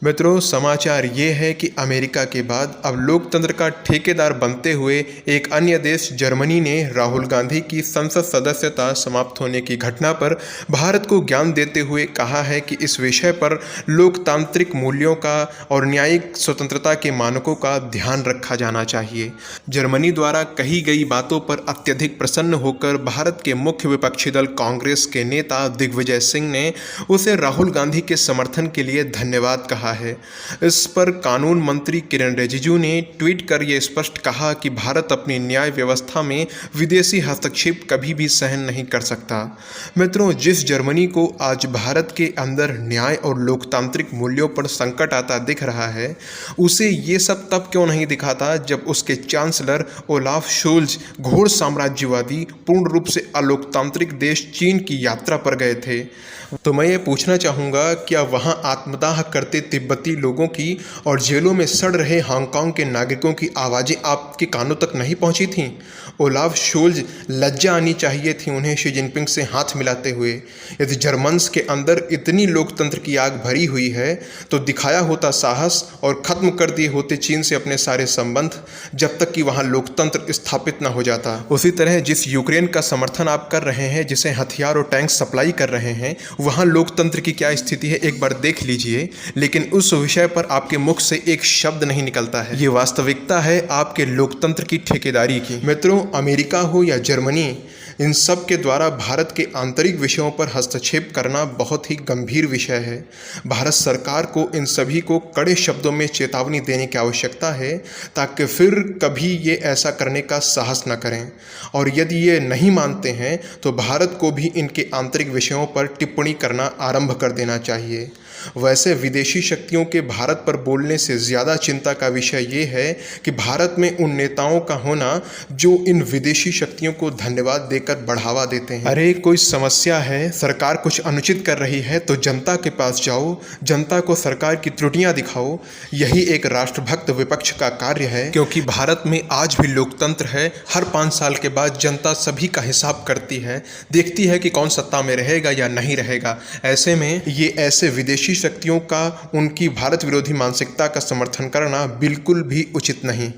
मित्रों, समाचार ये है कि अमेरिका के बाद अब लोकतंत्र का ठेकेदार बनते हुए एक अन्य देश जर्मनी ने राहुल गांधी की संसद सदस्यता समाप्त होने की घटना पर भारत को ज्ञान देते हुए कहा है कि इस विषय पर लोकतांत्रिक मूल्यों का और न्यायिक स्वतंत्रता के मानकों का ध्यान रखा जाना चाहिए। जर्मनी द्वारा कही गई बातों पर अत्यधिक प्रसन्न होकर भारत के मुख्य विपक्षी दल कांग्रेस के नेता दिग्विजय सिंह ने उसे राहुल गांधी के समर्थन के लिए धन्यवाद कहा है। इस पर कानून मंत्री किरण रिजिजू ने ट्वीट कर यह स्पष्ट कहा कि भारत अपनी न्याय व्यवस्था में विदेशी हस्तक्षेप कभी भी सहन नहीं कर सकता। मित्रों, जिस जर्मनी को आज भारत के अंदर न्याय और लोकतांत्रिक मूल्यों पर संकट आता दिख रहा है, उसे ये सब तब क्यों नहीं दिखाता जब उसके चांसलर ओलाफ शोल्ज घोर साम्राज्यवादी, पूर्ण रूप से अलोकतांत्रिक देश चीन की यात्रा पर गए थे। तो मैं ये पूछना चाहूँगा, क्या वहाँ आत्मदाह करते तिब्बती लोगों की और जेलों में सड़ रहे हांगकांग के नागरिकों की आवाज़ें आपके कानों तक नहीं पहुँची थीं? ओलाफ शोल्ज लज्जा आनी चाहिए थी उन्हें शी जिनपिंग से हाथ मिलाते हुए। यदि जर्मन्स के अंदर इतनी लोकतंत्र की आग भरी हुई है तो दिखाया होता साहस और ख़त्म कर दिए होते चीन से अपने सारे संबंध, जब तक कि वहाँ लोकतंत्र स्थापित न हो जाता। उसी तरह जिस यूक्रेन का समर्थन आप कर रहे हैं, जिसे हथियार और टैंक सप्लाई कर रहे हैं, वहाँ लोकतंत्र की क्या स्थिति है एक बार देख लीजिए, लेकिन उस विषय पर आपके मुख से एक शब्द नहीं निकलता है। ये वास्तविकता है आपके लोकतंत्र की ठेकेदारी की। मित्रों, अमेरिका हो या जर्मनी, इन सब के द्वारा भारत के आंतरिक विषयों पर हस्तक्षेप करना बहुत ही गंभीर विषय है। भारत सरकार को इन सभी को कड़े शब्दों में चेतावनी देने की आवश्यकता है, ताकि फिर कभी ये ऐसा करने का साहस न करें। और यदि ये नहीं मानते हैं तो भारत को भी इनके आंतरिक विषयों पर टिप्पणी करना आरंभ कर देना चाहिए। वैसे विदेशी शक्तियों के भारत पर बोलने से ज़्यादा चिंता का विषय ये है कि भारत में उन नेताओं का होना जो इन विदेशी शक्तियों को धन्यवाद देकर बढ़ावा देते हैं। अरे कोई समस्या है, सरकार कुछ अनुचित कर रही है तो जनता के पास जाओ, जनता को सरकार की त्रुटियां दिखाओ। यही एक राष्ट्रभक्त विपक्ष का कार्य है, क्योंकि भारत में आज भी लोकतंत्र है। हर 5 साल के बाद जनता सभी का हिसाब करती है, देखती है कि कौन सत्ता में रहेगा या नहीं रहेगा। ऐसे में ये ऐसे विदेशी शक्तियों का, उनकी भारत विरोधी मानसिकता का समर्थन करना बिल्कुल भी उचित नहीं।